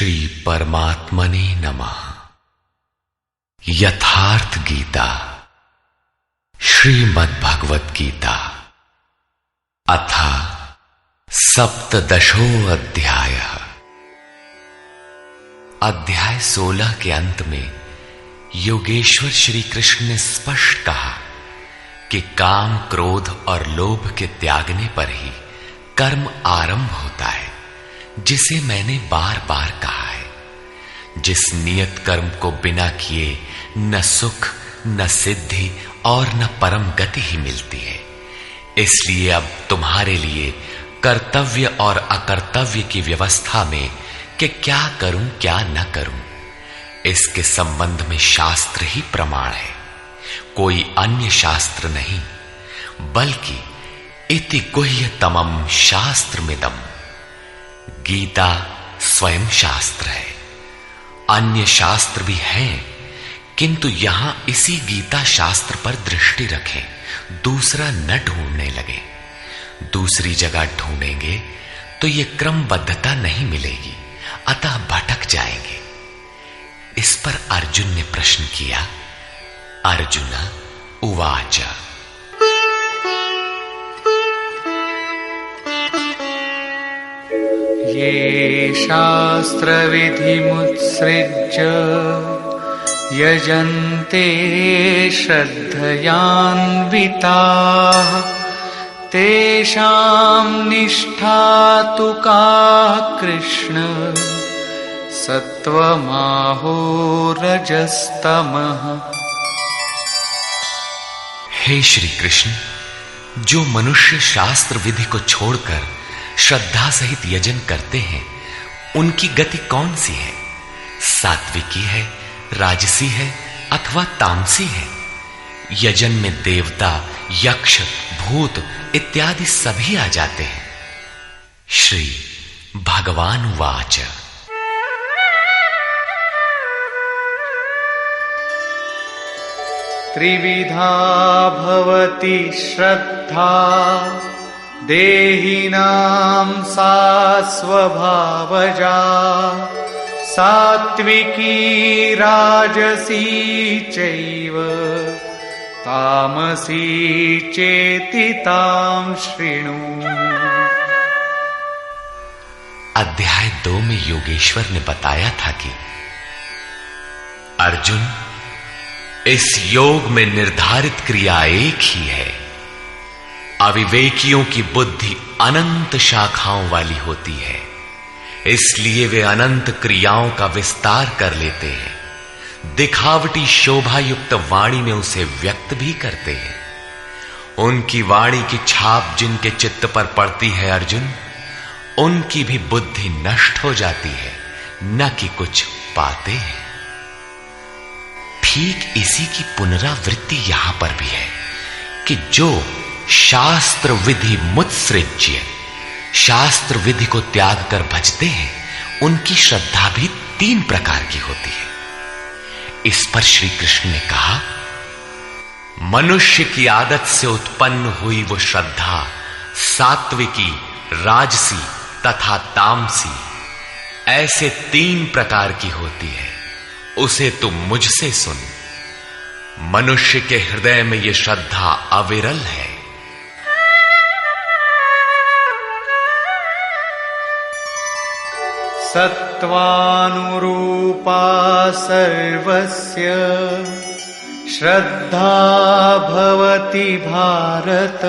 श्री परमात्मने नमः। यथार्थ गीता श्रीमद् भगवत गीता अथ सप्तदशो अध्याय। अध्याय 16 के अंत में योगेश्वर श्री कृष्ण ने स्पष्ट कहा कि काम, क्रोध और लोभ के त्यागने पर ही कर्म आरंभ होता है, जिसे मैंने बार बार कहा है। जिस नियत कर्म को बिना किए न सुख, न सिद्धि और न परम गति ही मिलती है। इसलिए अब तुम्हारे लिए कर्तव्य और अकर्तव्य की व्यवस्था में कि क्या करूं क्या न करूं, इसके संबंध में शास्त्र ही प्रमाण है, कोई अन्य शास्त्र नहीं, बल्कि इति गुह्यतमं शास्त्रमिदम्। गीता स्वयं शास्त्र है। अन्य शास्त्र भी हैं, किंतु यहां इसी गीता शास्त्र पर दृष्टि रखें, दूसरा न ढूंढने लगे। दूसरी जगह ढूंढेंगे तो ये क्रमबद्धता नहीं मिलेगी, अतः भटक जाएंगे। इस पर अर्जुन ने प्रश्न किया। अर्जुन उवाच। ये शास्त्रविधिमुत्सृज्य यजन्ते श्रद्धयान्विताः तेषां निष्ठा तु का कृष्ण सत्वमाहो रजस्तमः। हे श्री कृष्ण, जो मनुष्य शास्त्र विधि को छोड़कर श्रद्धा सहित यजन करते हैं, उनकी गति कौन सी है? सात्विकी है, राजसी है अथवा तामसी है? यजन में देवता, यक्ष, भूत इत्यादि सभी आ जाते हैं। श्री भगवान वाच। त्रिविधा भवति श्रद्धा देहिनां सा स्वभावजा सात्विकी राजसी चैव तामसी चेति तां शृणु। अध्याय 2 में योगेश्वर ने बताया था कि अर्जुन, इस योग में निर्धारित क्रिया एक ही है। अविवेकियों की बुद्धि अनंत शाखाओं वाली होती है, इसलिए वे अनंत क्रियाओं का विस्तार कर लेते हैं। दिखावटी शोभा युक्त वाणी में उसे व्यक्त भी करते हैं। उनकी वाणी की छाप जिनके चित्त पर पड़ती है अर्जुन, उनकी भी बुद्धि नष्ट हो जाती है, न कि कुछ पाते हैं। ठीक इसी की पुनरावृत्ति यहां पर भी है कि जो शास्त्र विधि मुत्सृज्य, शास्त्र विधि को त्याग कर भजते हैं, उनकी श्रद्धा भी 3 प्रकार की होती है। इस पर श्री कृष्ण ने कहा, मनुष्य की आदत से उत्पन्न हुई वो श्रद्धा सात्विकी, राजसी तथा तामसी ऐसे 3 प्रकार की होती है। उसे तुम मुझसे सुन। मनुष्य के हृदय में यह श्रद्धा अविरल है। सत्वानुरूपा सर्वस्य श्रद्धा भवति भारत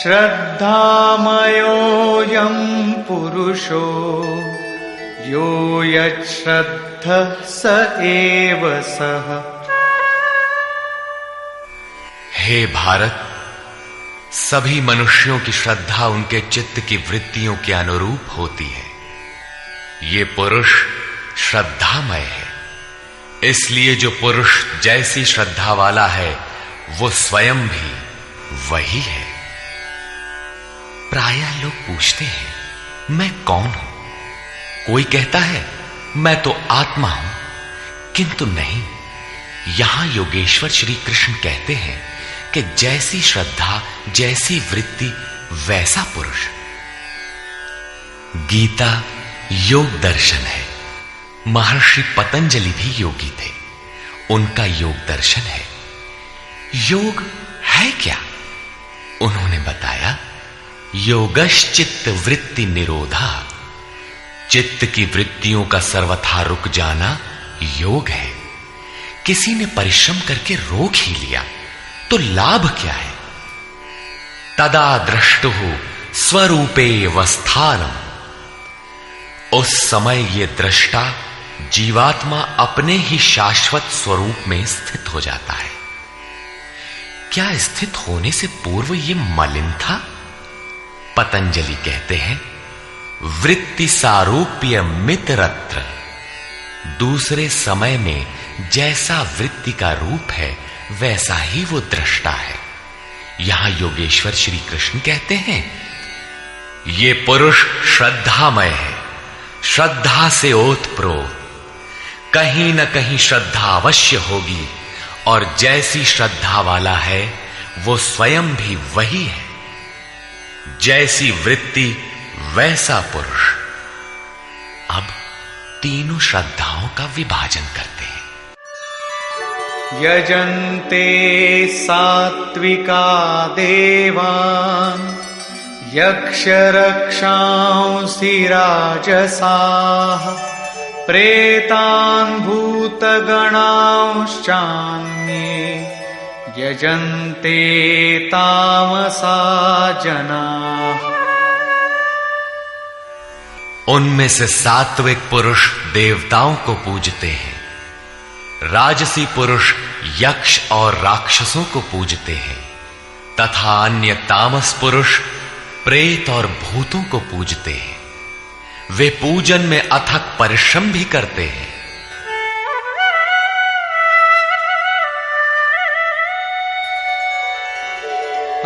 श्रद्धामयोऽयं पुरुषो यो यच्छ्रद्धः स एव सः। हे भारत, सभी मनुष्यों की श्रद्धा उनके चित्त की वृत्तियों के अनुरूप होती है। ये पुरुष श्रद्धामय है, इसलिए जो पुरुष जैसी श्रद्धा वाला है वो स्वयं भी वही है। प्रायः लोग पूछते हैं, मैं कौन हूं? कोई कहता है मैं तो आत्मा हूं, किंतु नहीं। यहां योगेश्वर श्री कृष्ण कहते हैं कि जैसी श्रद्धा, जैसी वृत्ति, वैसा पुरुष। गीता योग दर्शन है। महर्षि पतंजलि भी योगी थे, उनका योग दर्शन है। योग है क्या? उन्होंने बताया, योगश्चित्त वृत्ति निरोधा, चित्त की वृत्तियों का सर्वथा रुक जाना योग है। किसी ने परिश्रम करके रोक ही लिया तो लाभ क्या है? तदा दृष्टुः स्वरूपे वस्थानम, उस समय ये दृष्टा जीवात्मा अपने ही शाश्वत स्वरूप में स्थित हो जाता है। क्या स्थित होने से पूर्व ये मलिन था? पतंजलि कहते हैं, वृत्ति सारूप्य मित्रत्र, दूसरे समय में जैसा वृत्ति का रूप है वैसा ही वो दृष्टा है। यहां योगेश्वर श्री कृष्ण कहते हैं, ये पुरुष श्रद्धामय है, श्रद्धा से ओतप्रोत, कहीं न कहीं श्रद्धा अवश्य होगी, और जैसी श्रद्धा वाला है वो स्वयं भी वही है। जैसी वृत्ति वैसा पुरुष। अब तीनों श्रद्धाओं का विभाजन करते हैं। यजन्ते सात्विका देवान् यक्षरक्षांसि राजसाः प्रेतान् भूतगणांश्चान्ये यजन्ते तामसा जनाः। उनमें से सात्विक पुरुष देवताओं को पूजते हैं, राजसी पुरुष यक्ष और राक्षसों को पूजते हैं, तथा अन्य तामस पुरुष प्रेत और भूतों को पूजते हैं। वे पूजन में अथक परिश्रम भी करते हैं।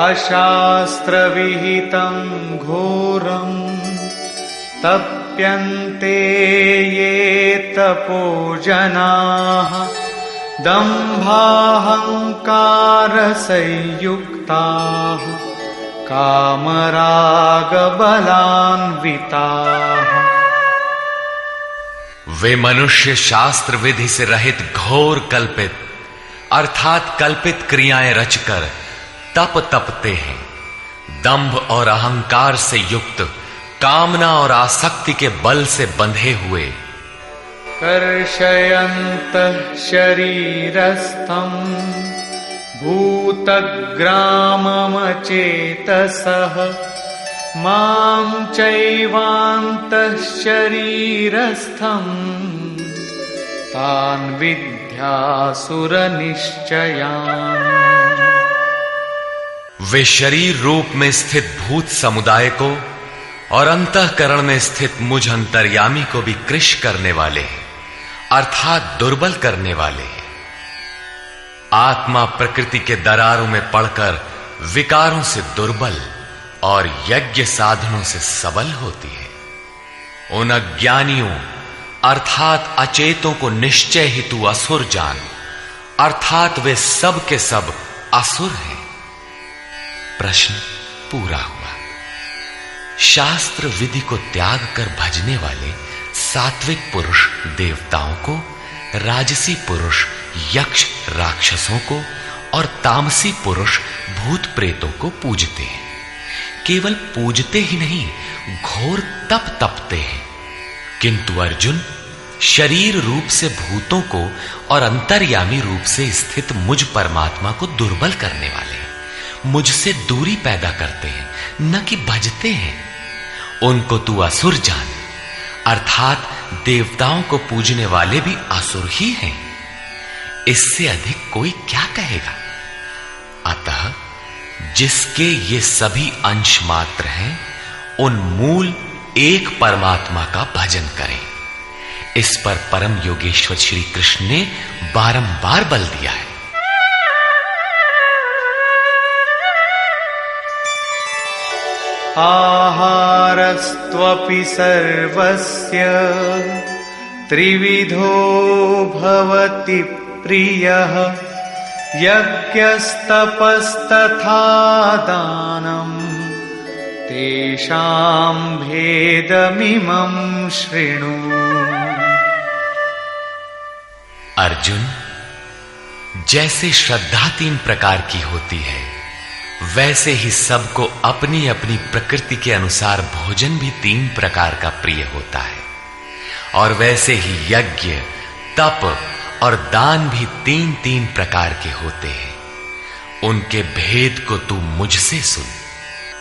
अशास्त्र विहितं घोरं तप्यन्ते ये तपोजनाः दम्भाहंकारसंयुक्ताः कामरागबलान्विताः। वे मनुष्य शास्त्र विधि से रहित घोर कल्पित अर्थात कल्पित क्रियाएं रचकर तपते हैं। दंभ और अहंकार से युक्त, कामना और आसक्ति के बल से बंधे हुए, कर्षयन्तः शरीरस्थं भूतग्राममचेतसः मां चैवान्तः शरीरस्थं तान् विद्यासुरनिश्चयान्। वे शरीर रूप में स्थित भूत समुदाय को और अंतःकरण में स्थित मुझ अंतर्यामी को भी कृश करने वाले हैं, अर्थात दुर्बल करने वाले हैं। आत्मा प्रकृति के दरारों में पड़कर विकारों से दुर्बल और यज्ञ साधनों से सबल होती है। उन अज्ञानियों अर्थात अचेतों को निश्चय हेतु असुर जान, अर्थात वे सब के सब असुर हैं। प्रश्न पूरा हुआ। शास्त्र विधि को त्याग कर भजने वाले सात्विक पुरुष देवताओं को, राजसी पुरुष यक्ष राक्षसों को और तामसी पुरुष भूत प्रेतों को पूजते हैं। केवल पूजते ही नहीं, घोर तप तपते हैं। किंतु अर्जुन, शरीर रूप से भूतों को और अंतर्यामी रूप से स्थित मुझ परमात्मा को दुर्बल करने वाले हैं, मुझसे दूरी पैदा करते हैं, न कि भजते हैं। उनको तू असुर जान, अर्थात देवताओं को पूजने वाले भी असुर ही हैं। इससे अधिक कोई क्या कहेगा? अतः जिसके ये सभी अंश मात्र हैं, उन मूल एक परमात्मा का भजन करें। इस पर परम योगेश्वर श्री कृष्ण ने बारंबार बल दिया है। आहारस्त्वपि सर्वस्य त्रिविधो भवति प्रियः यज्ञस्तपस्तथा दानं तेषां भेदमिमं शृणु। अर्जुन, जैसे श्रद्धा 3 प्रकार की होती है, वैसे ही सबको अपनी अपनी प्रकृति के अनुसार भोजन भी 3 प्रकार का प्रिय होता है, और वैसे ही यज्ञ, तप और दान भी 3-3 प्रकार के होते हैं। उनके भेद को तू मुझसे सुन।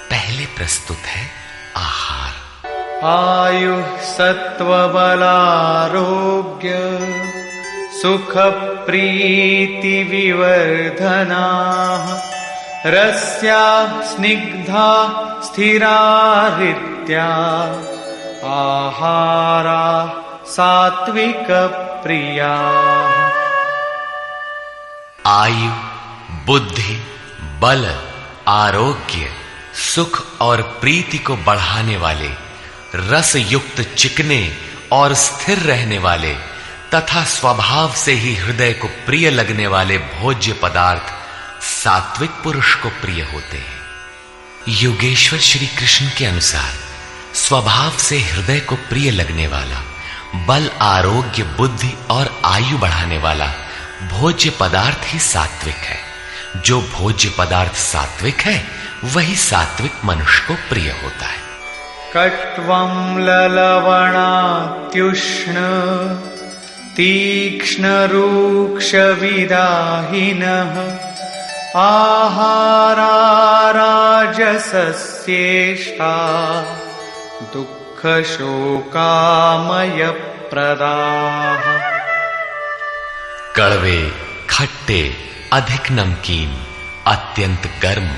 पहले प्रस्तुत है आहार। आयु सत्वबलारोग्य सुख प्रीति विवर्धनाः रस्या स्निग्धा स्थिरा हृद्या आहारा सात्विक प्रिया। आयु, बुद्धि, बल, आरोग्य, सुख और प्रीति को बढ़ाने वाले, रस युक्त चिकने और स्थिर रहने वाले तथा स्वभाव से ही हृदय को प्रिय लगने वाले भोज्य पदार्थ सात्विक पुरुष को प्रिय होते हैं। योगेश्वर श्री कृष्ण के अनुसार स्वभाव से हृदय को प्रिय लगने वाला, बल, आरोग्य, बुद्धि और आयु बढ़ाने वाला भोज्य पदार्थ ही सात्विक है। जो भोज्य पदार्थ सात्विक है, वही सात्विक मनुष्य को प्रिय होता है। कट्वं ललवणात्युष्ण तीक्ष्ण रूक्ष विदाहिनः आहारा राजसस्येषा दुःख शोकामय प्रदाः। कड़वे, खट्टे, अधिक नमकीन, अत्यंत गर्म,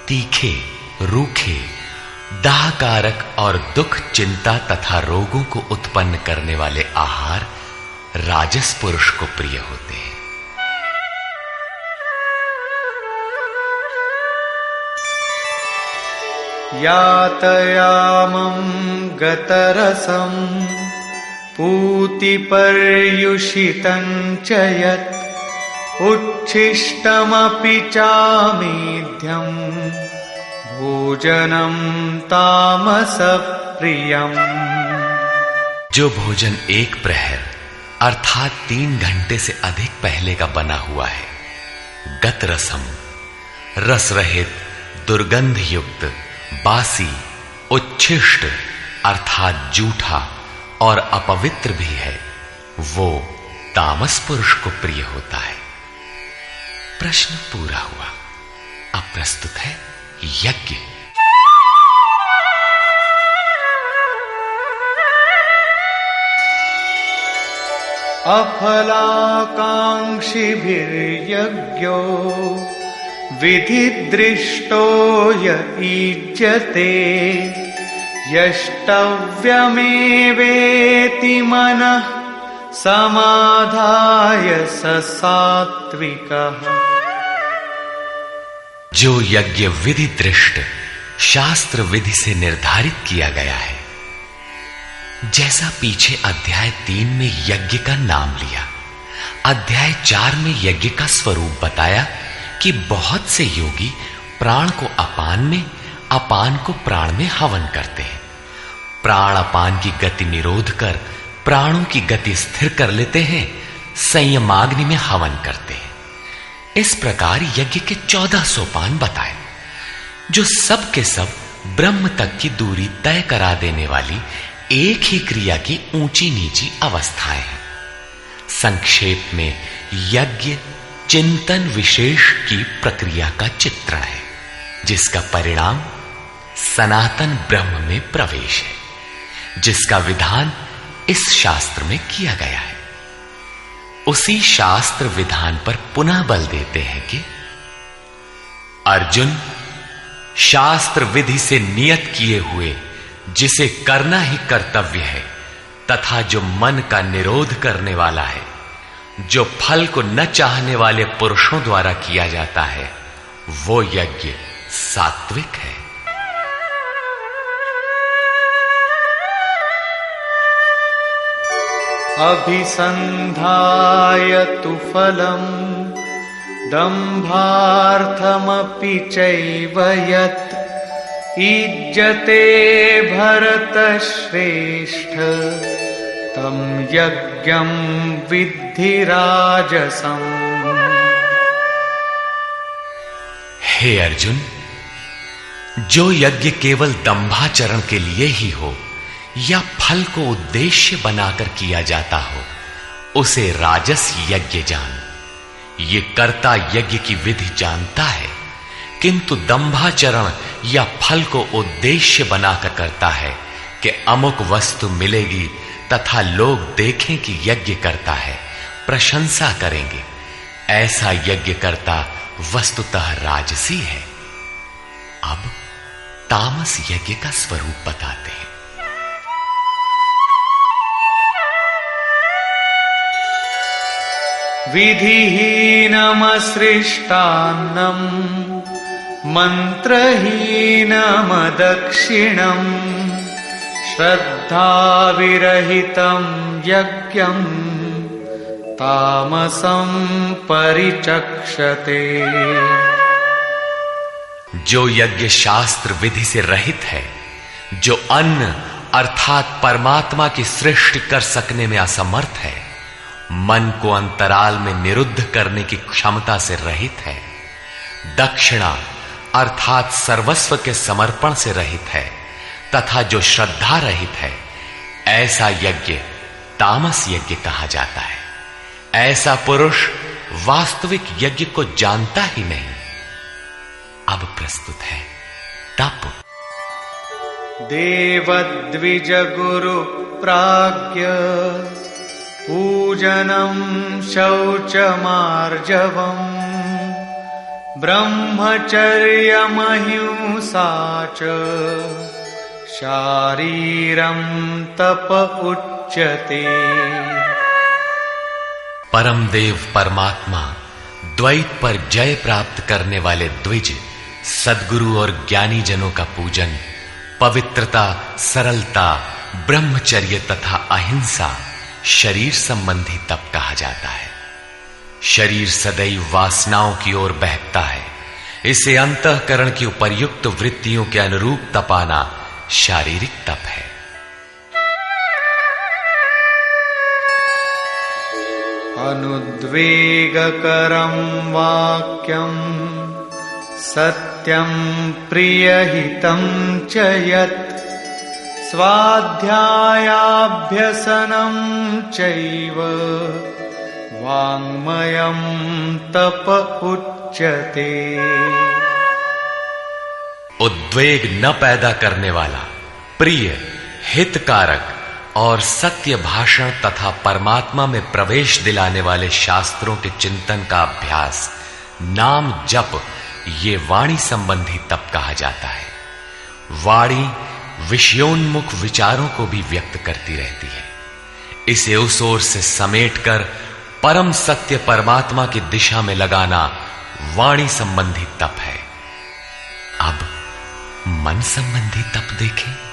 तीखे, रूखे, दाहकारक और दुख, चिंता तथा रोगों को उत्पन्न करने वाले आहार राजस पुरुष को प्रिय होते हैं। यातयामं गतरसं पूतिपर्युषितं च यत् उच्छिष्टमपि चामेध्यं भोजनं तामसप्रियम्। जो भोजन 1 प्रहर अर्थात 3 घंटे से अधिक पहले का बना हुआ है, गत रसम, रस रहित, दुर्गंध युक्त, बासी, उच्छिष्ट अर्थात जूठा और अपवित्र भी है, वो तामस पुरुष को प्रिय होता है। प्रश्न पूरा हुआ। अब प्रस्तुत है यज्ञ। अफलाकांक्षिभिर्यज्ञो विधिदृष्टो य ईज्यते यष्टव्यमेवेति मनः समाधाय स सात्विकः। जो यज्ञ विधि दृष्ट शास्त्र विधि से निर्धारित किया गया है, जैसा पीछे अध्याय 3 में यज्ञ का नाम लिया, अध्याय 4 में यज्ञ का स्वरूप बताया कि बहुत से योगी प्राण को अपान में, अपान को प्राण में हवन करते हैं। प्राण अपान की गति निरोध कर प्राणों की गति स्थिर कर लेते हैं, संयमाग्नि में हवन करते हैं। इस प्रकार यज्ञ के 14 सोपान बताए, जो सब के सब ब्रह्म तक की दूरी तय करा देने वाली एक ही क्रिया की ऊंची नीची अवस्थाएं हैं। संक्षेप में यज्ञ चिंतन विशेष की प्रक्रिया का चित्रण है, जिसका परिणाम सनातन ब्रह्म में प्रवेश है, जिसका विधान इस शास्त्र में किया गया है। उसी शास्त्र विधान पर पुनः बल देते हैं कि अर्जुन, शास्त्र विधि से नियत किए हुए जिसे करना ही कर्तव्य है तथा जो मन का निरोध करने वाला है, जो फल को न चाहने वाले पुरुषों द्वारा किया जाता है, वो यज्ञ सात्विक है। अभिसंधाय तु फलम् दम्भार्थमपि चैव यत् ईज्जते भरतश्रेष्ठ तं यज्ञं विद्धि राजसम्। हे अर्जुन, जो यज्ञ केवल दंभाचरण के लिए ही हो या फल को उद्देश्य बनाकर किया जाता हो, उसे राजस यज्ञ जान। ये कर्ता यज्ञ की विधि जानता है, किंतु दंभाचरण या फल को उद्देश्य बनाकर करता है कि अमुक वस्तु मिलेगी तथा लोग देखें कि यज्ञ करता है, प्रशंसा करेंगे। ऐसा यज्ञ करता वस्तुतः राजसी है। अब तामस यज्ञ का स्वरूप बताते हैं। विधिहीनमसृष्टान्नम् मन्त्रहीनमदक्षिणम् श्रद्धाविरहितं यज्ञम् तामसं परिचक्षते। जो यज्ञ शास्त्र विधि से रहित है, जो अन्न अर्थात परमात्मा की सृष्टि कर सकने में असमर्थ है, मन को अंतराल में निरुद्ध करने की क्षमता से रहित है, दक्षिणा अर्थात सर्वस्व के समर्पण से रहित है तथा जो श्रद्धा रहित है, ऐसा यज्ञ तामस यज्ञ कहा जाता है। ऐसा पुरुष वास्तविक यज्ञ को जानता ही नहीं। अब प्रस्तुत है तप। देवद्विज गुरु प्राज्ञ पूजनं शौचमार्जवम् ब्रह्मचर्यमहिंसा च शारीरं तप उच्यते। परम देव परमात्मा द्वैत पर जय प्राप्त करने वाले द्विज सद्गुरु और ज्ञानी जनों का पूजन पवित्रता, सरलता, ब्रह्मचर्य तथा अहिंसा शरीर संबंधी तप कहा जाता है। शरीर सदैव वासनाओं की ओर बहकता है, इसे अंतःकरण की उपर्युक्त वृत्तियों के अनुरूप तपाना शारीरिक तप है। अनुद्वेगकरं वाक्यं सत्यं प्रियहितं च यत् स्वाध्यायाभ्यसनं चैव वाङ्मयं तप उच्यते। उद्वेग न पैदा करने वाला, प्रिय, हितकारक और सत्य भाषण तथा परमात्मा में प्रवेश दिलाने वाले शास्त्रों के चिंतन का अभ्यास, नाम जप, ये वाणी संबंधी तप कहा जाता है। वाणी विषयोन्मुख विचारों को भी व्यक्त करती रहती है। इसे उस ओर से समेटकर परम सत्य परमात्मा की दिशा में लगाना वाणी संबंधी तप है। अब मन संबंधी तप देखें।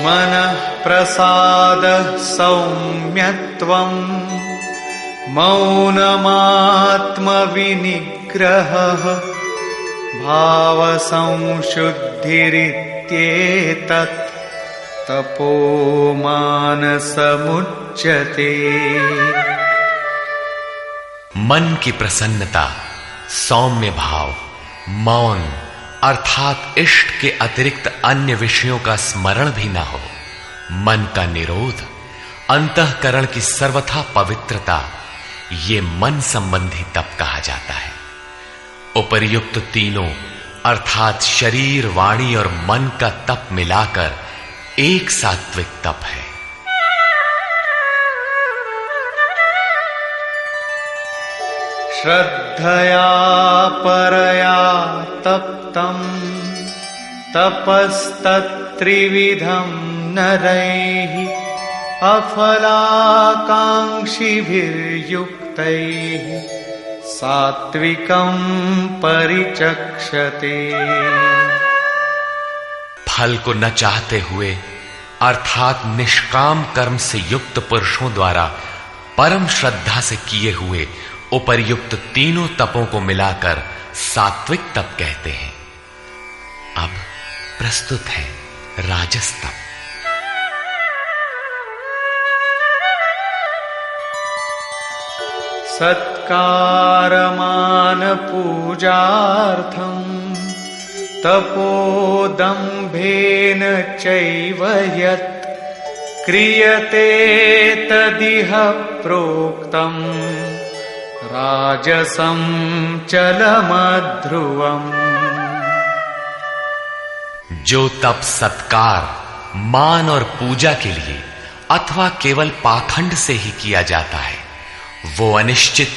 मनः प्रसादः सौम्यत्वम् मौनमात्मविनिग्रहः भावसंशुद्धिरित्येतत् तपो मानसमुच्यते। मन की प्रसन्नता, सौम्य भाव, मौन अर्थात इष्ट के अतिरिक्त अन्य विषयों का स्मरण भी ना हो, मन का निरोध, अंतःकरण की सर्वथा पवित्रता, ये मन संबंधी तप कहा जाता है। उपर्युक्त तीनों अर्थात शरीर, वाणी और मन का तप मिलाकर एक सात्विक तप है। श्रद्धया परया तप्तं तपस्तत्त्रिविधं नरैः अफलाकांक्षिभिर्युक्तैः सात्विकं परिचक्षते। फल को न चाहते हुए अर्थात निष्काम कर्म से युक्त पुरुषों द्वारा परम श्रद्धा से किए हुए उपर्युक्त तीनों तपों को मिलाकर सात्विक तप कहते हैं। अब प्रस्तुत है राजस तप। सत्कारमान पूजार्थं तपोदम्भेन चैव यत् क्रियते तदिह प्रोक्तं राजसं चलमध्रुवम्। जो तप सत्कार, मान और पूजा के लिए अथवा केवल पाखंड से ही किया जाता है, वो अनिश्चित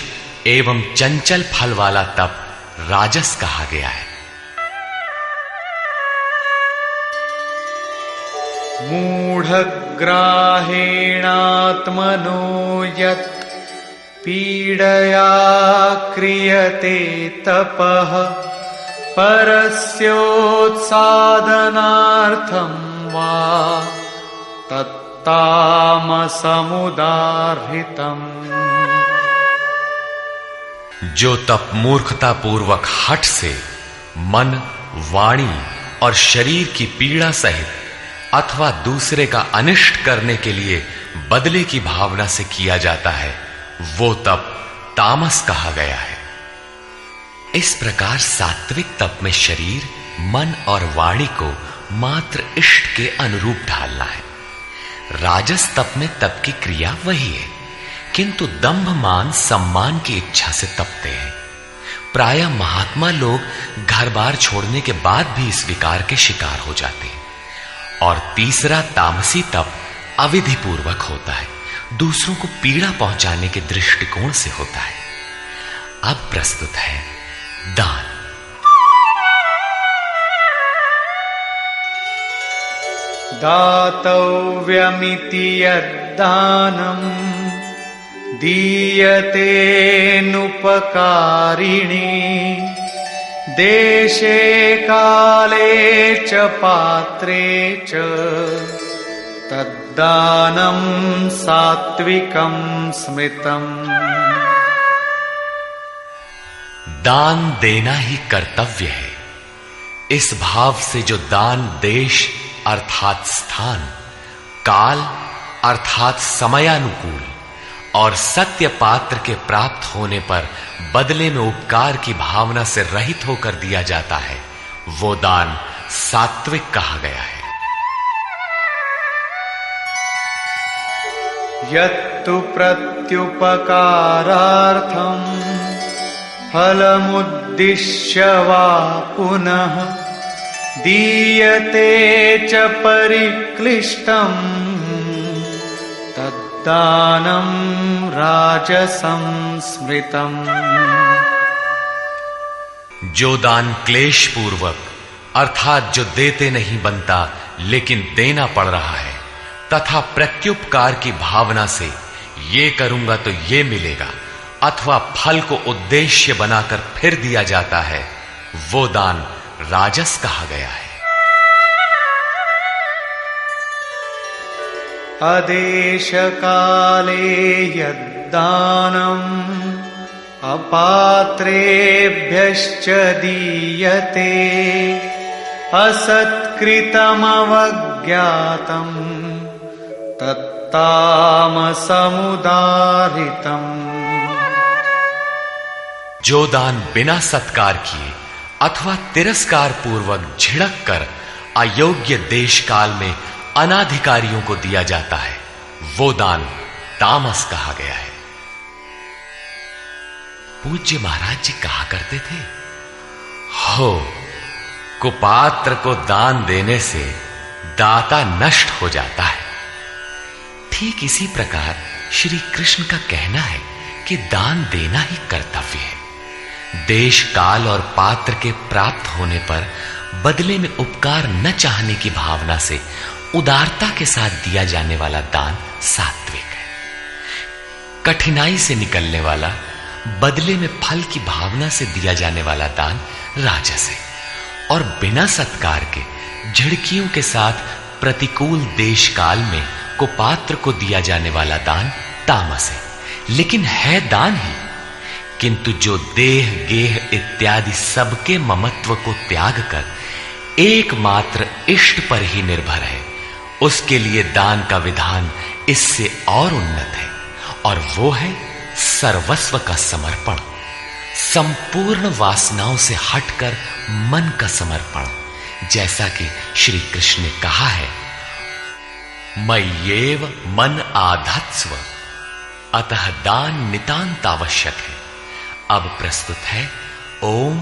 एवं चंचल फल वाला तप राजस कहा गया है। मूढ़ग्राहेणात्मनो यत् पीडया क्रियते तपः परस्योत्सादनार्थं वा तत्तामसमुदाहृतम्। जो तप मूर्खता पूर्वक हठ से मन, वाणी और शरीर की पीड़ा सहित अथवा दूसरे का अनिष्ट करने के लिए बदले की भावना से किया जाता है, वो तप तामस कहा गया है। इस प्रकार सात्विक तप में शरीर, मन और वाणी को मात्र इष्ट के अनुरूप ढालना है। राजस तप में तप की क्रिया वही है, किंतु दंभ मान सम्मान की इच्छा से तपते हैं। प्रायः महात्मा लोग घर बार छोड़ने के बाद भी इस विकार के शिकार हो जाते हैं। और तीसरा तामसी तप अविधि पूर्वक होता है, दूसरों को पीड़ा पहुंचाने के दृष्टिकोण से होता है। अब प्रस्तुत है दान। दातव्यमिति यद्दानम् दीयतेऽनुपकारिणे देशे काले च पात्रे च तद्दानं सात्विकं स्मृतम्। दान देना ही कर्तव्य है। इस भाव से जो दान देश अर्थात स्थान, काल अर्थात समयानुकूल और सत्य पात्र के प्राप्त होने पर बदले में उपकार की भावना से रहित होकर दिया जाता है, वो दान सात्विक कहा गया है। यत्तु प्रत्युपकारार्थं फलमुद्दिश्य वा पुनः दीयते च परिक्लिष्टं तद्दानं राजसं स्मृतम्। जो दान क्लेश पूर्वक अर्थात जो देते नहीं बनता लेकिन देना पड़ रहा है तथा प्रत्युपकार की भावना से ये करूंगा तो ये मिलेगा अथवा फल को उद्देश्य बनाकर फिर दिया जाता है, वो दान राजस कहा गया है। अदेश काले यद्दानम् अपात्रेभ्यश्च दीयते असत्कृतमवज्ञातम् तत्तामसमुदाहृतम्। जो दान बिना सत्कार किए अथवा तिरस्कार पूर्वक झिड़क कर अयोग्य देश काल में अनाधिकारियों को दिया जाता है, वो दान तामस कहा गया है। पूज्य महाराज जी कहा करते थे, हो कुपात्र को दान देने से दाता नष्ट हो जाता है। ठीक इसी प्रकार श्री कृष्ण का कहना है कि दान देना ही कर्तव्य है। देश, काल और पात्र के प्राप्त होने पर बदले में उपकार न चाहने की भावना से उदारता के साथ दिया जाने वाला दान सात्विक है। कठिनाई से निकलने वाला, बदले में फल की भावना से दिया जाने वाला दान राजस है। और बिना सत्कार के झिड़कियों के साथ प्रतिकूल देश काल में कुपात्र को दिया जाने वाला दान तामस है, लेकिन है दान ही। किंतु जो देह गेह इत्यादि सबके ममत्व को त्याग कर एकमात्र इष्ट पर ही निर्भर है, उसके लिए दान का विधान इससे और उन्नत है, और वो है सर्वस्व का समर्पण, संपूर्ण वासनाओं से हटकर मन का समर्पण। जैसा कि श्री कृष्ण ने कहा है, मय्येव मन आधत्स्व, अतः दान नितांत आवश्यक है। अब प्रस्तुत है ओम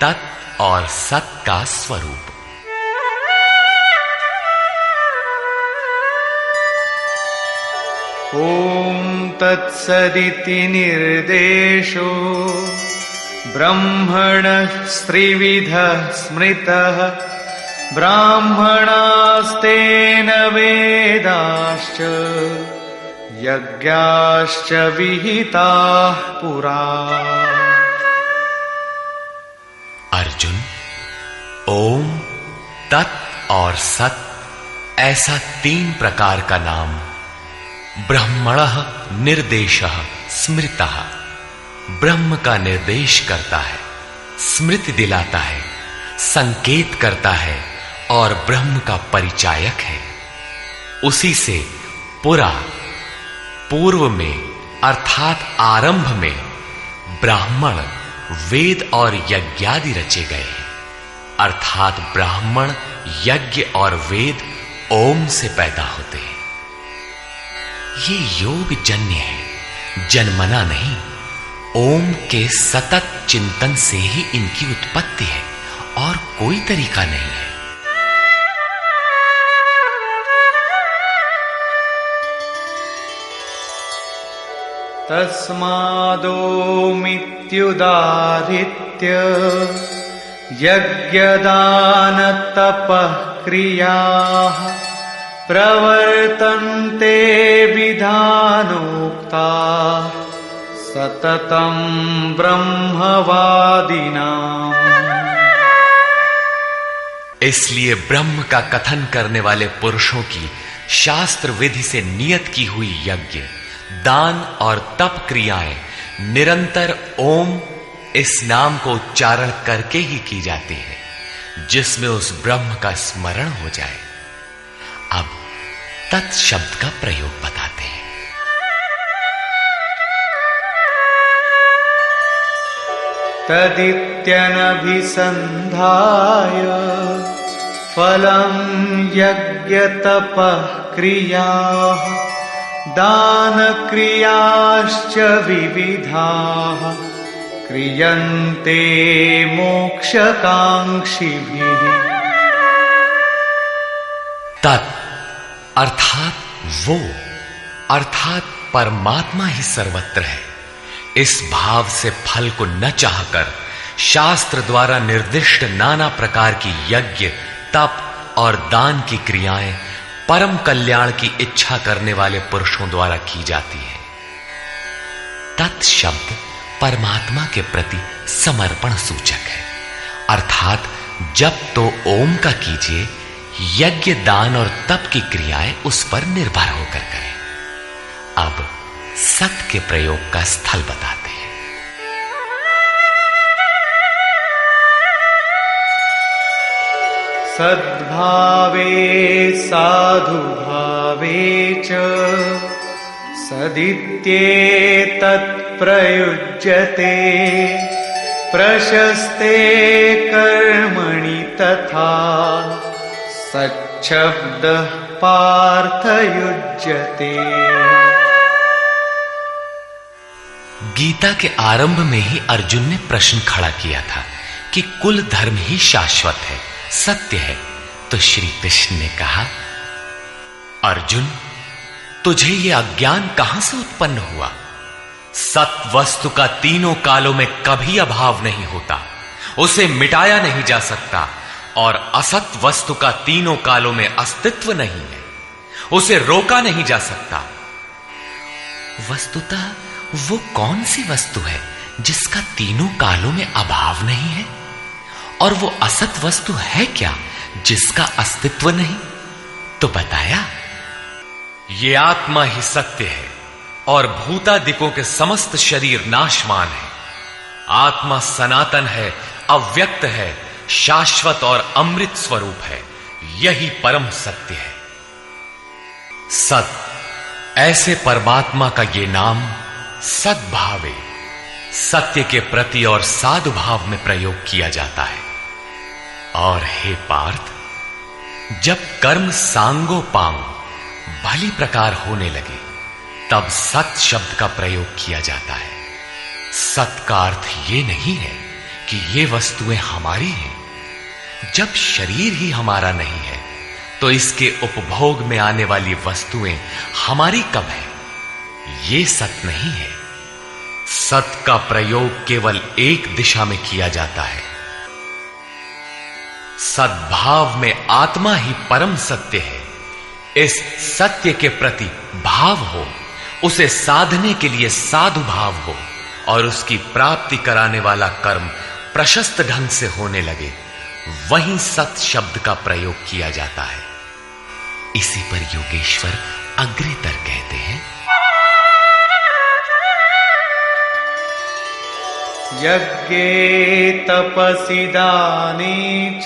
तत् और सत का स्वरूप। ओम तत्सदिति निर्देशो ब्रह्मणः त्रिविधः स्मृतः ब्राह्मणास्तेन वेदाश्च यज्ञाश्च विहिताः पुरा। अर्जुन, ओम तत् और सत ऐसा 3 प्रकार का नाम ब्रह्मणः निर्देशः स्मृतः, ब्रह्म का निर्देश करता है, स्मृति दिलाता है, संकेत करता है और ब्रह्म का परिचायक है। उसी से पुरा, पूर्व में अर्थात आरंभ में ब्राह्मण, वेद और यज्ञादि रचे गए हैं, अर्थात ब्राह्मण, यज्ञ और वेद ओम से पैदा होते हैं। ये योग जन्य है, जन्मना नहीं। ओम के सतत चिंतन से ही इनकी उत्पत्ति है और कोई तरीका नहीं है। तस्मादोमित्युदाहृत्य यज्ञदान तपः क्रियाः प्रवर्तन्ते विधानोक्ता सततं ब्रह्मवादिनाम्। इसलिए ब्रह्म का कथन करने वाले पुरुषों की शास्त्र विधि से नियत की हुई यज्ञ, दान और तप क्रियाएं निरंतर ओम इस नाम को उच्चारण करके ही की जाती है, जिसमें उस ब्रह्म का स्मरण हो जाए। अब तत् शब्द का प्रयोग बताते हैं। तदित्यनभिसन्धाय फलं यज्ञ तपः क्रियाः दान क्रियाश्च विविधाः क्रियन्ते मोक्षकांक्षिभिः। तत् अर्थात वो, अर्थात परमात्मा ही सर्वत्र है। इस भाव से फल को न चाहकर शास्त्र द्वारा निर्दिष्ट नाना प्रकार की यज्ञ, तप और दान की क्रियाएं परम कल्याण की इच्छा करने वाले पुरुषों द्वारा की जाती है। तत् शब्द परमात्मा के प्रति समर्पण सूचक है, अर्थात जब तो ओम का कीजिए, यज्ञ, दान और तप की क्रियाएं उस पर निर्भर होकर करें। अब सत के प्रयोग का स्थल बताते हैं। सद्भावे साधुभावे च सदित्येतत् प्रयुज्यते प्रशस्ते कर्मणि तथा सच्छब्दः पार्थयुज्यते। गीता के आरंभ में ही अर्जुन ने प्रश्न खड़ा किया था कि कुल धर्म ही शाश्वत है, सत्य है। तो श्री कृष्ण ने कहा, अर्जुन, तुझे यह अज्ञान कहां से उत्पन्न हुआ? सत वस्तु का तीनों कालों में कभी अभाव नहीं होता, उसे मिटाया नहीं जा सकता, और असत वस्तु का तीनों कालों में अस्तित्व नहीं है, उसे रोका नहीं जा सकता। वस्तुतः वो कौन सी वस्तु है जिसका तीनों कालों में अभाव नहीं है? और वो असत वस्तु है क्या जिसका अस्तित्व नहीं? तो बताया, ये आत्मा ही सत्य है और भूतादिकों के समस्त शरीर नाशवान है। आत्मा सनातन है, अव्यक्त है, शाश्वत और अमृत स्वरूप है। यही परम सत्य है। सत, ऐसे परमात्मा का ये नाम सद्भावे, सत्य के प्रति और साधु भाव में प्रयोग किया जाता है। और हे पार्थ, जब कर्म सांगो पांग भली प्रकार होने लगे, तब सत शब्द का प्रयोग किया जाता है। सत का अर्थ यह नहीं है कि ये वस्तुएं हमारी हैं। जब शरीर ही हमारा नहीं है, तो इसके उपभोग में आने वाली वस्तुएं हमारी कब है? ये सत नहीं है। सत का प्रयोग केवल एक दिशा में किया जाता है। सद्भाव में आत्मा ही परम सत्य है। इस सत्य के प्रति भाव हो, उसे साधने के लिए साधु भाव हो और उसकी प्राप्ति कराने वाला कर्म प्रशस्त ढंग से होने लगे, वहीं सत शब्द का प्रयोग किया जाता है। इसी पर योगेश्वर अग्रेतर कहते हैं, यज्ञे तपसि दाने च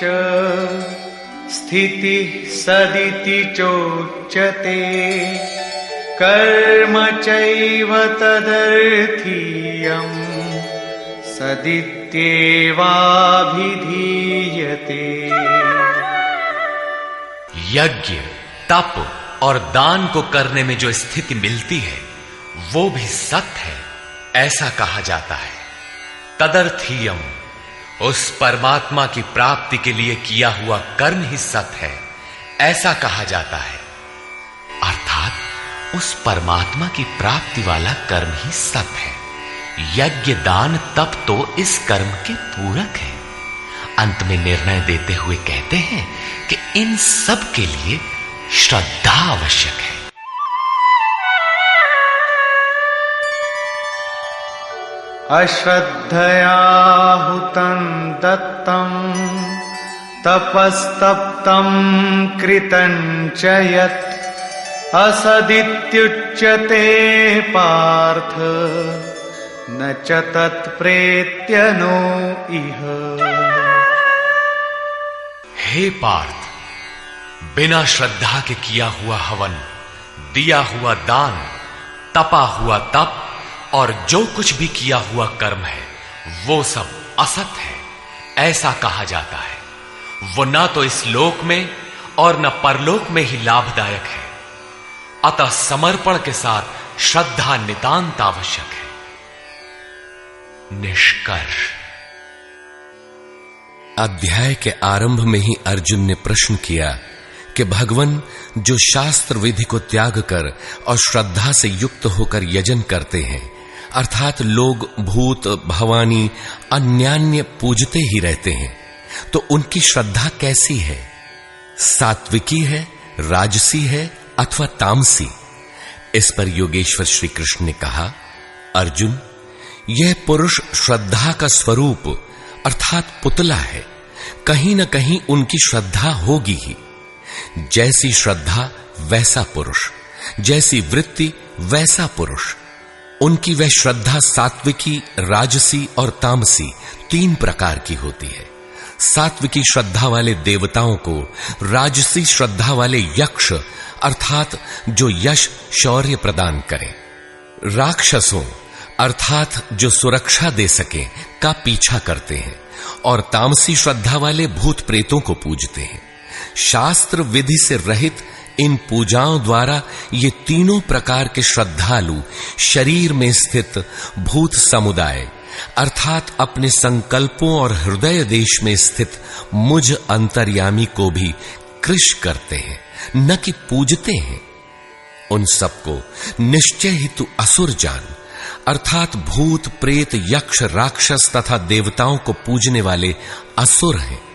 स्थितिः सदिति चोच्यते कर्म चैव तदर्थीयम् सदित्येवाभिधीयते। यज्ञ, तप और दान को करने में जो स्थिति मिलती है, वो भी सत है, ऐसा कहा जाता है। तदर्थीयम, उस परमात्मा की प्राप्ति के लिए किया हुआ कर्म ही सत है, ऐसा कहा जाता है। अर्थात उस परमात्मा की प्राप्ति वाला कर्म ही सत है। यज्ञ, दान, तप तो इस कर्म के पूरक है। अंत में निर्णय देते हुए कहते हैं कि इन सब के लिए श्रद्धा आवश्यक है। अश्रद्धया हुतं दत्तं तपस्तप्तं कृतं च यत् असदित्युच्यते पार्थ न च तत्प्रेत्य नो इह। हे पार्थ, बिना श्रद्धा के किया हुआ हवन, दिया हुआ दान, तपा हुआ तप और जो कुछ भी किया हुआ कर्म है, वो सब असत है, ऐसा कहा जाता है। वो ना तो इस लोक में और न परलोक में ही लाभदायक है। अतः समर्पण के साथ श्रद्धा नितांत आवश्यक है। निष्कर्ष। अध्याय के आरंभ में ही अर्जुन ने प्रश्न किया कि भगवान जो शास्त्र विधि को त्याग कर और श्रद्धा से युक्त होकर यजन करते हैं, अर्थात लोग भूत भवानी अन्यान्य पूजते ही रहते हैं, तो उनकी श्रद्धा कैसी है? सात्विकी है, राजसी है अथवा तामसी? इस पर योगेश्वर श्री कृष्ण ने कहा, अर्जुन, यह पुरुष श्रद्धा का स्वरूप अर्थात पुतला है। कहीं न कहीं उनकी श्रद्धा होगी ही। जैसी श्रद्धा वैसा पुरुष, जैसी वृत्ति वैसा पुरुष। उनकी वह श्रद्धा सात्विकी, राजसी और तामसी तीन प्रकार की होती है। सात्विकी श्रद्धा वाले देवताओं को, राजसी श्रद्धा वाले यक्ष अर्थात जो यश शौर्य प्रदान करें, राक्षसों अर्थात जो सुरक्षा दे सके का पीछा करते हैं, और तामसी श्रद्धा वाले भूत प्रेतों को पूजते हैं। शास्त्र विधि से रहित इन पूजाओं द्वारा ये तीनों प्रकार के श्रद्धालु शरीर में स्थित भूत समुदाय अर्थात अपने संकल्पों और हृदय देश में स्थित मुझ अंतर्यामी को भी कृश करते हैं, न कि पूजते हैं। उन सबको निश्चय ही तू असुर जान, अर्थात भूत प्रेत यक्ष राक्षस तथा देवताओं को पूजने वाले असुर हैं।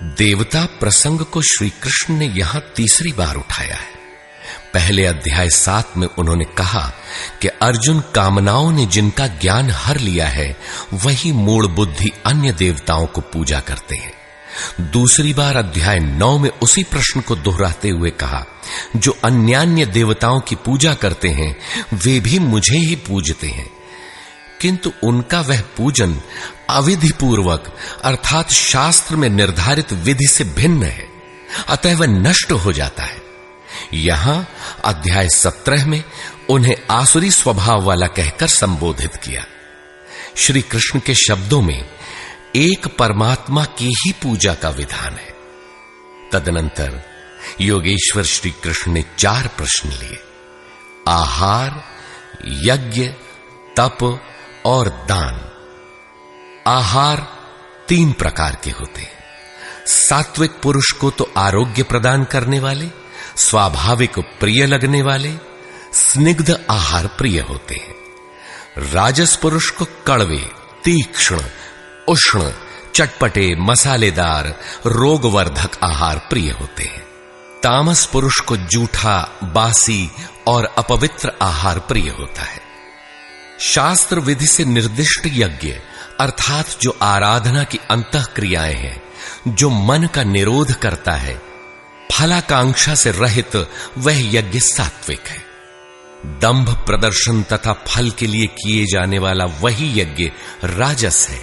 देवता प्रसंग को श्री कृष्ण ने यहां तीसरी बार उठाया है। पहले अध्याय 7 में उन्होंने कहा कि अर्जुन, कामनाओं ने जिनका ज्ञान हर लिया है वही मूल बुद्धि अन्य देवताओं को पूजा करते हैं। दूसरी बार अध्याय 9 में उसी प्रश्न को दोहराते हुए कहा, जो अन्यान्य देवताओं की पूजा करते हैं वे भी मुझे ही पूजते हैं। किंतु उनका वह पूजन अविधि पूर्वक अर्थात शास्त्र में निर्धारित विधि से भिन्न है, अतः वह नष्ट हो जाता है। यहां अध्याय 17 में उन्हें आसुरी स्वभाव वाला कहकर संबोधित किया। श्री कृष्ण के शब्दों में एक परमात्मा की ही पूजा का विधान है। तदनंतर योगेश्वर श्री कृष्ण ने 4 प्रश्न लिए। आहार, यज्ञ, तप और दान। आहार 3 प्रकार के होते हैं। सात्विक पुरुष को तो आरोग्य प्रदान करने वाले, स्वाभाविक प्रिय लगने वाले स्निग्ध आहार प्रिय होते हैं। राजस पुरुष को कड़वे, तीक्ष्ण, उष्ण, चटपटे, मसालेदार, रोगवर्धक आहार प्रिय होते हैं। तामस पुरुष को जूठा, बासी और अपवित्र आहार प्रिय होता है। शास्त्र विधि से निर्दिष्ट यज्ञ अर्थात जो आराधना की अंतः क्रियाएं हैं, जो मन का निरोध करता है, फलाकांक्षा से रहित वह यज्ञ सात्विक है। दंभ प्रदर्शन तथा फल के लिए किए जाने वाला वही यज्ञ राजस है,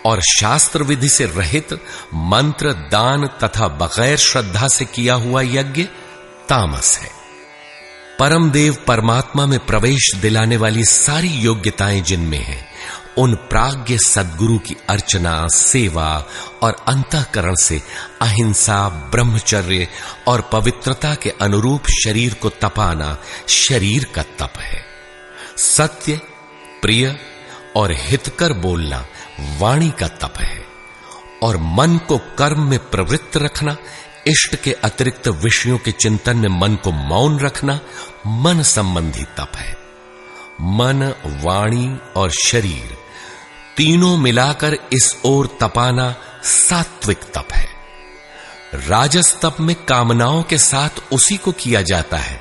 और शास्त्र विधि से रहित मंत्र, दान तथा बगैर श्रद्धा से किया हुआ यज्ञ तामस है। परमदेव परमात्मा में प्रवेश दिलाने वाली सारी योग्यताएं जिनमें हैं, उन प्राज्ञ सद्गुरु की अर्चना, सेवा और अंतःकरण से अहिंसा, ब्रह्मचर्य और पवित्रता के अनुरूप शरीर को तपाना शरीर का तप है। सत्य, प्रिय और हितकर बोलना वाणी का तप है, और मन को कर्म में प्रवृत्त रखना, इष्ट के अतिरिक्त विषयों के चिंतन में मन को मौन रखना मन संबंधी तप है। मन, वाणी और शरीर तीनों मिलाकर इस ओर तपाना सात्विक तप है। राजस तप में कामनाओं के साथ उसी को किया जाता है,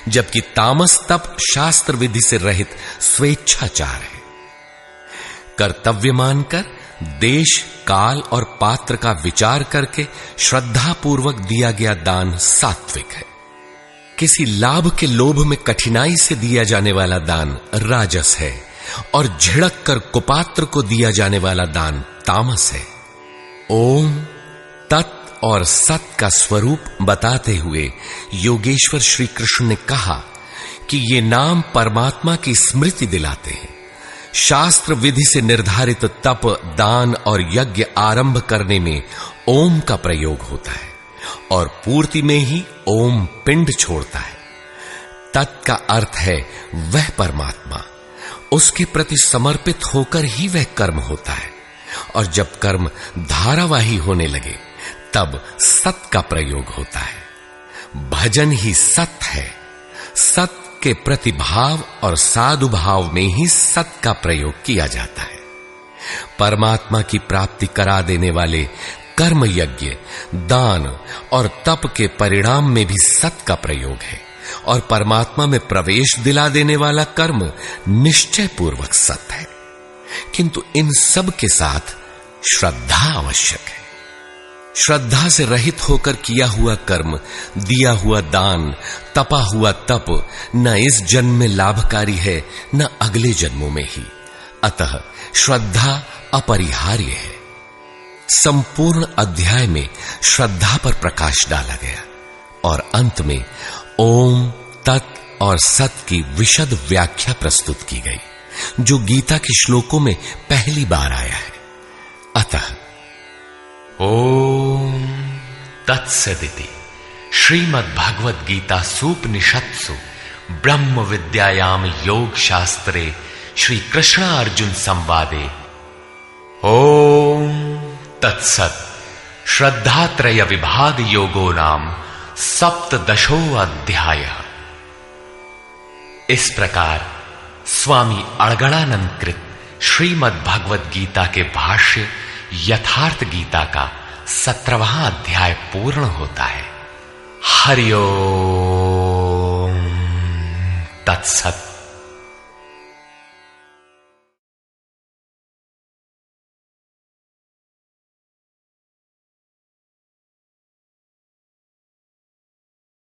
जबकि तामस तप शास्त्र विधि से रहित स्वेच्छाचार है। कर्तव्य मानकर देश, काल और पात्र का विचार करके श्रद्धापूर्वक दिया गया दान सात्विक है। किसी लाभ के लोभ में कठिनाई से दिया जाने वाला दान राजस है, और झिड़क कर कुपात्र को दिया जाने वाला दान तामस है। ओम, तत् और सत का स्वरूप बताते हुए योगेश्वर श्री कृष्ण ने कहा कि ये नाम परमात्मा की स्मृति दिलाते हैं। शास्त्र विधि से निर्धारित तप, दान और यज्ञ आरंभ करने में ओम का प्रयोग होता है, और पूर्ति में ही ओम पिंड छोड़ता है। तत् का अर्थ है वह परमात्मा, उसके प्रति समर्पित होकर ही वह कर्म होता है, और जब कर्म धारावाही होने लगे तब सत का प्रयोग होता है। भजन ही सत है। सत के प्रतिभाव और साधु भाव में ही सत का प्रयोग किया जाता है। परमात्मा की प्राप्ति करा देने वाले कर्म, यज्ञ, दान और तप के परिणाम में भी सत का प्रयोग है, और परमात्मा में प्रवेश दिला देने वाला कर्म निश्चय पूर्वक सत है। किंतु इन सब के साथ श्रद्धा आवश्यक है। श्रद्धा से रहित होकर किया हुआ कर्म, दिया हुआ दान, तपा हुआ तप न इस जन्म में लाभकारी है, न अगले जन्मों में ही। अतः श्रद्धा अपरिहार्य है। संपूर्ण अध्याय में श्रद्धा पर प्रकाश डाला गया, और अंत में ओम, तत् और सत की विशद व्याख्या प्रस्तुत की गई, जो गीता के श्लोकों में पहली बार आया है। अतः ओम तत्सदिति श्रीमद्भगवद गीता सूपनिषत्सु ब्रह्म विद्यायाम योग शास्त्रे श्री कृष्ण अर्जुन संवादे ओम तत्सत् श्रद्धात्रय विभाग योगो नाम सप्तदशो अध्याय। इस प्रकार स्वामी अड़गड़ानंद कृत श्रीमद्भगवद गीता के भाष्य यथार्थ गीता का 17वां अध्याय पूर्ण होता है। हरि ओम तत्सत्।